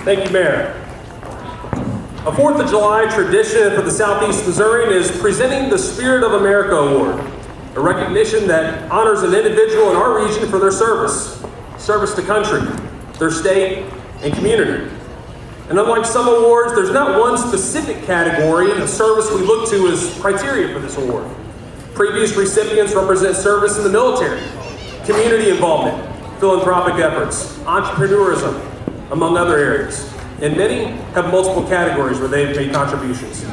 Thank you, Mayor. A 4th of July tradition for the Southeast Missourian is presenting the Spirit of America Award, a recognition that honors an individual in our region for their service to country, their state, and community. And unlike some awards, there's not one specific category of service we look to as criteria for this award. Previous recipients represent service in the military, community involvement, philanthropic efforts, entrepreneurism, among other areas. And many have multiple categories where they've made contributions.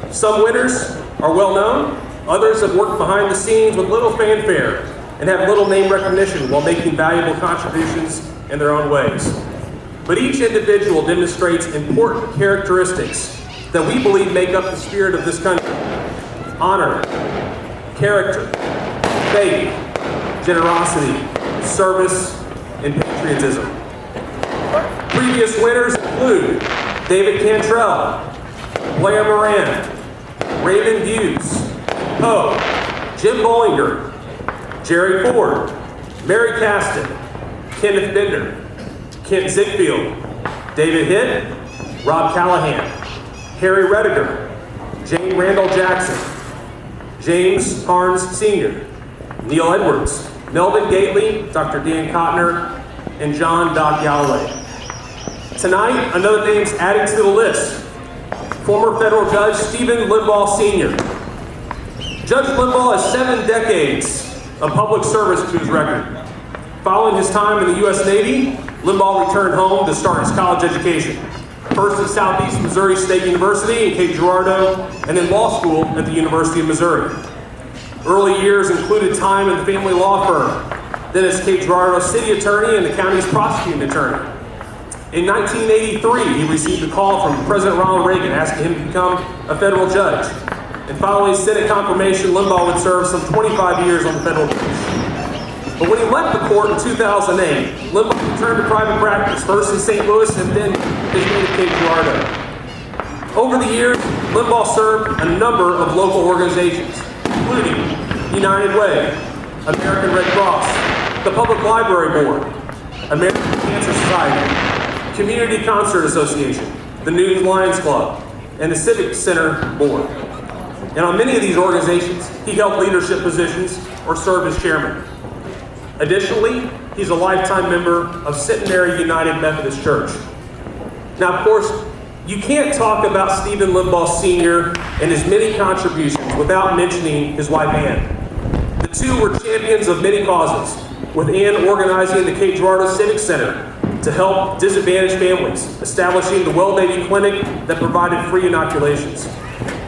Some winners are well known, others have worked behind the scenes with little fanfare and have little name recognition while making valuable contributions in their own ways. But each individual demonstrates important characteristics that we believe make up the spirit of this country: honor, character, faith, generosity, service, and patriotism. Previous winners include David Cantrell, Blair Moran, Raymond Hughes, Poe, Jim Bollinger, Jerry Ford, Mary Caston, Kenneth Bender, Kent Ziegfeld, David Hitt, Rob Callahan, Harry Rediger, Jane Randall Jackson, James Harns Sr., Neil Edwards, Melvin Gately, Dr. Dan Cotner, and John Doc Galloway. Tonight, another name's added to the list: former federal judge Stephen Limbaugh Sr. Judge Limbaugh has 7 decades of public service to his record. Following his time in the U.S. Navy, Limbaugh returned home to start his college education, first at Southeast Missouri State University in Cape Girardeau, and then law school at the University of Missouri. Early years included time in the family law firm, then as Cape Girardeau city attorney and the county's prosecuting attorney. In 1983, he received a call from President Ronald Reagan asking him to become a federal judge. And following Senate confirmation, Limbaugh would serve some 25 years on the federal bench. But when he left the court in 2008, Limbaugh returned to private practice, first in St. Louis and then his native Cape Girardeau. Over the years, Limbaugh served a number of local organizations, including United Way, American Red Cross, the Public Library Board, American Cancer Society, Community Concert Association, the Newton Lions Club, and the Civic Center Board. And on many of these organizations, he held leadership positions or served as chairman. Additionally, he's a lifetime member of Centenary United Methodist Church. Now, of course, you can't talk about Stephen Limbaugh Sr. and his many contributions without mentioning his wife, Ann. The two were champions of many causes, with Ann organizing the Cape Girardeau Civic Center to help disadvantaged families, establishing the Well Baby Clinic that provided free inoculations.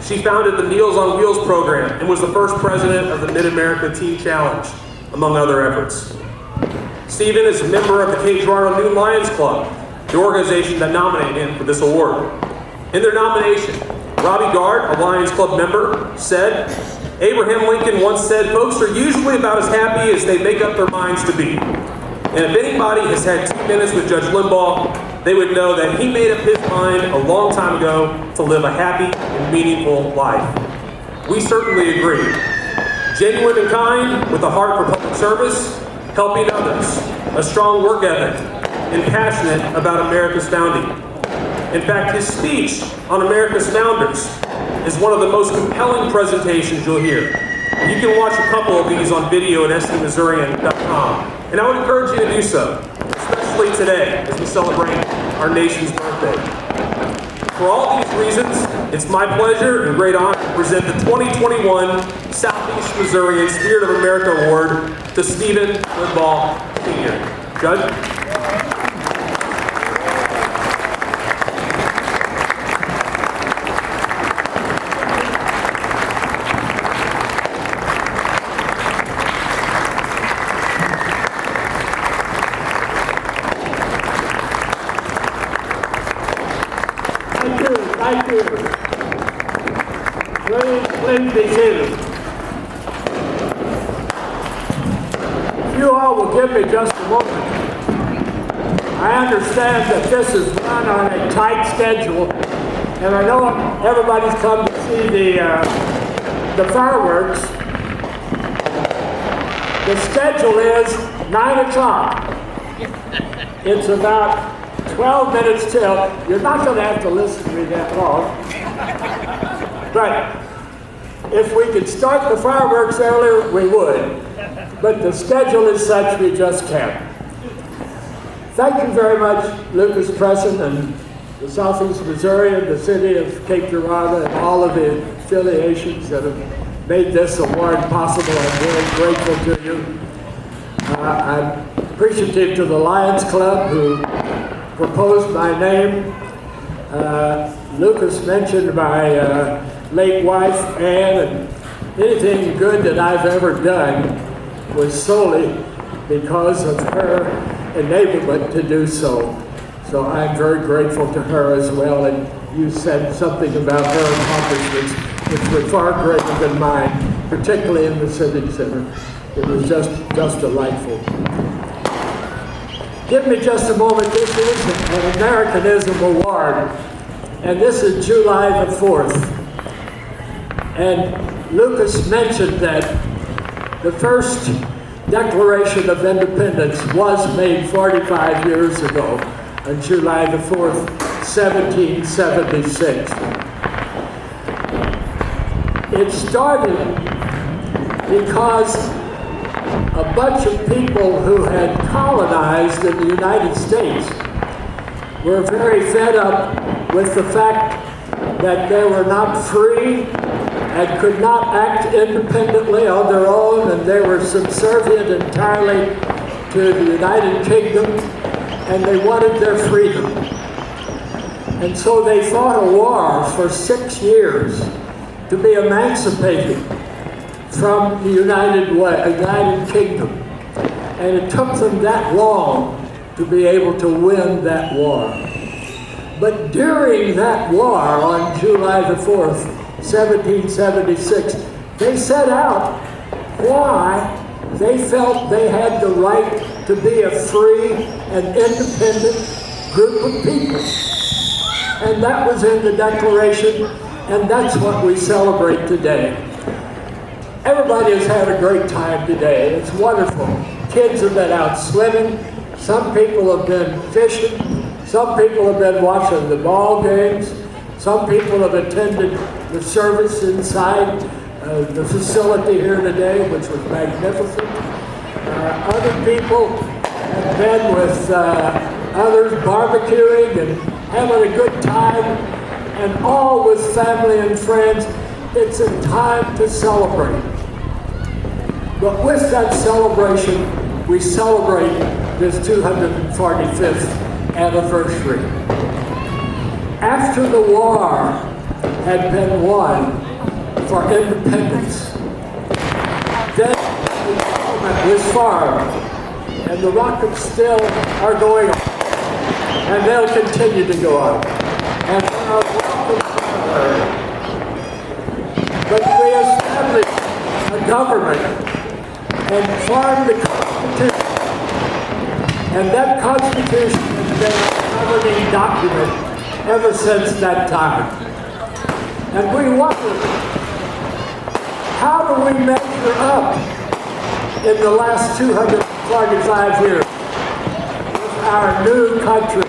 She founded the Meals on Wheels program and was the first president of the Mid-America Teen Challenge, among other efforts. Stephen is a member of the Cape Girardeau Newton Lions Club, the organization that nominated him for this award. In their nomination, Robbie Gard, a Lions Club member, said, "Abraham Lincoln once said, folks are usually about as happy as they make up their minds to be. And if anybody has had 2 minutes with Judge Limbaugh, they would know that he made up his mind a long time ago to live a happy and meaningful life." We certainly agree. Genuine and kind, with a heart for public service, helping others, a strong work ethic, and passionate about America's founding. In fact, his speech on America's founders is one of the most compelling presentations you'll hear. You can watch a couple of these on video at stmissourian.com, and I would encourage you to do so, especially today as we celebrate our nation's birthday. For all these reasons, it's my pleasure and great honor to present the 2021 Southeast Missourian Spirit of America Award to Stephen Limbaugh Sr. Judge? Thank you. Please be seated. If you all will give me just a moment. I understand that this is run on a tight schedule, and I know everybody's come to see the fireworks. The schedule is 9 o'clock. It's about 12 minutes till. You're not going to have to listen to me that long. But if we could start the fireworks earlier, we would. But the schedule is such we just can't. Thank you very much, Lucas Presson and the Southeast Missourian, the city of Cape Girardeau, and all of the affiliations that have made this award possible. I'm very grateful to you. I'm appreciative to the Lions Club who proposed my name. Lucas mentioned my late wife, Ann, and anything good that I've ever done was solely because of her enablement to do so. So I'm very grateful to her as well, and you said something about her accomplishments which were far greater than mine, particularly in the Civic Center. It was just delightful. Give me just a moment. This is an Americanism Award, and this is July the 4th. And Lucas mentioned that the first Declaration of Independence was made 45 years ago, on July the 4th, 1776. It started because a bunch of people who had colonized in the United States were very fed up with the fact that they were not free and could not act independently on their own, and they were subservient entirely to the United Kingdom, and they wanted their freedom. And so they fought a war for 6 years to be emancipated from the United Kingdom. And it took them that long to be able to win that war. But during that war, on July the 4th, 1776, they set out why they felt they had the right to be a free and independent group of people. And that was in the Declaration, and that's what we celebrate today. Everybody has had a great time today. It's wonderful. Kids have been out swimming. Some people have been fishing. Some people have been watching the ball games. Some people have attended the service inside the facility here today, which was magnificent. Other people have been with others barbecuing and having a good time, and all with family and friends. It's a time to celebrate. But with that celebration, we celebrate this 245th anniversary. After the war had been won for independence, then the government was formed, and the rockets still are going on, and they'll continue to go on. And they are welcome forever. But we established a government and formed the Constitution. And that Constitution has been a governing document ever since that time. And we wonder, how do we measure up in the last 245 years with our new country?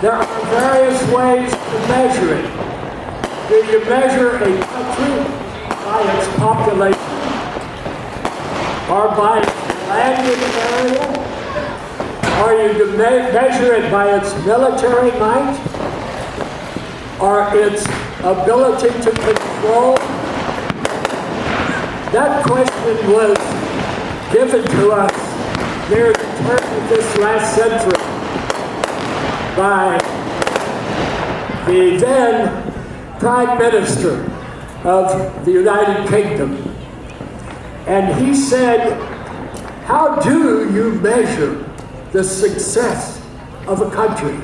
There are various ways to measure it. Do you measure a country by its population, or by its landed area, or you measure it by its military might, or its ability to control? That question was given to us near the turn of this last century by the then Prime Minister of the United Kingdom. And he said, how do you measure the success of a country?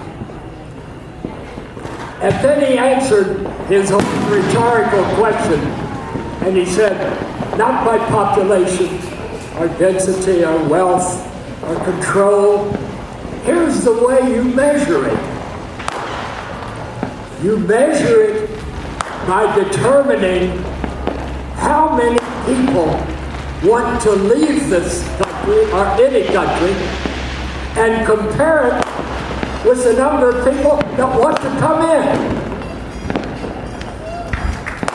And then he answered his own rhetorical question, and he said, not by population, or density, or wealth, or control. Here's the way you measure it. You measure it by determining how many people want to leave this country or any country and compare it with the number of people that want to come in.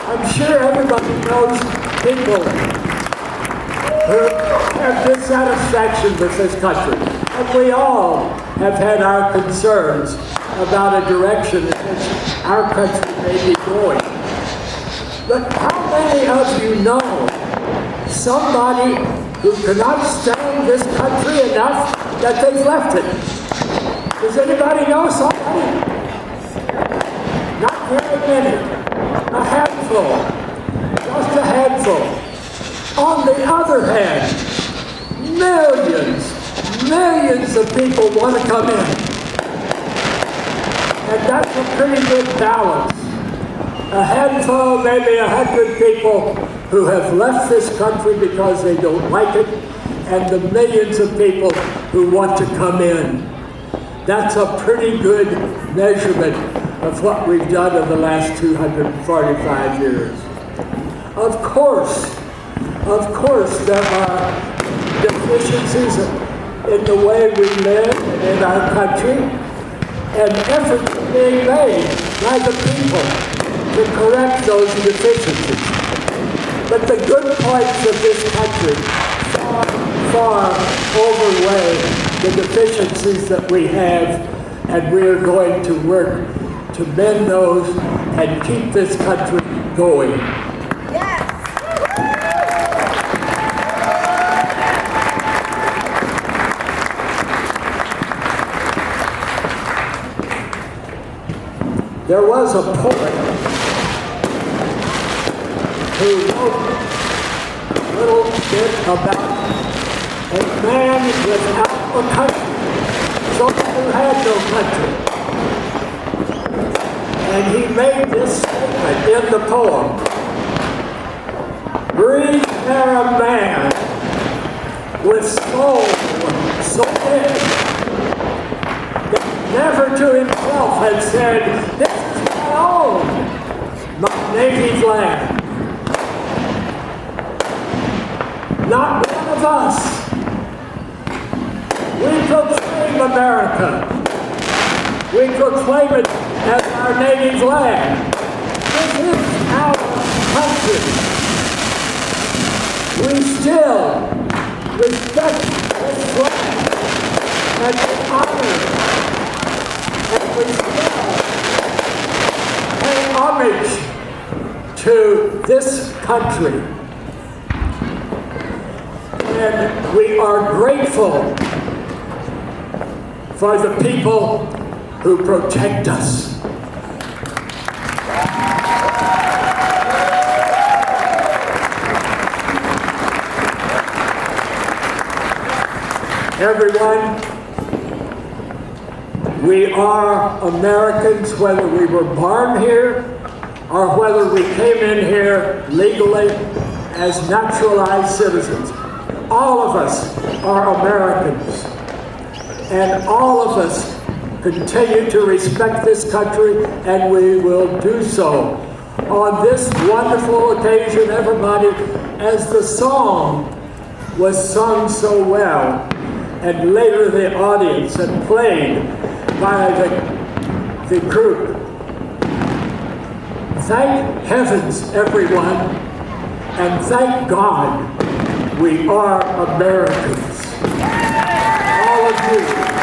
I'm sure everybody knows people who have dissatisfaction with this country. And we all have had our concerns about a direction in which our country may be going. But how many of you know somebody who cannot stand this country enough that they've left it? Does anybody know somebody? Not very many. A handful. Just a handful. On the other hand, millions of people want to come in. And that's a pretty good balance. A handful, maybe 100 people who have left this country because they don't like it, and the millions of people who want to come in. That's a pretty good measurement of what we've done in the last 245 years. Of course, there are deficiencies in the way we live and in our country, and efforts are being made by the people to correct those deficiencies. But the good points of this country far overweigh the deficiencies that we have, and we're going to work to mend those and keep this country going. There was a poet who wrote a little bit about a man without a country, someone who had no country. And he made this statement in the poem: "Breathe there a man with soul so big that never to himself had said, 'This is my own, my native land.' Not one of us. We proclaim America. We proclaim it as our native land. This is our country. We still respect this flag and we honor it. And we still pay homage to this country. And we are grateful for the people who protect us. Everyone, we are Americans, whether we were born here or whether we came in here legally as naturalized citizens. All of us are Americans, and all of us continue to respect this country, and we will do so. On this wonderful occasion, everybody, as the song was sung so well, and later the audience and played by the group. Thank heavens, everyone, and thank God we are Americans. All of you.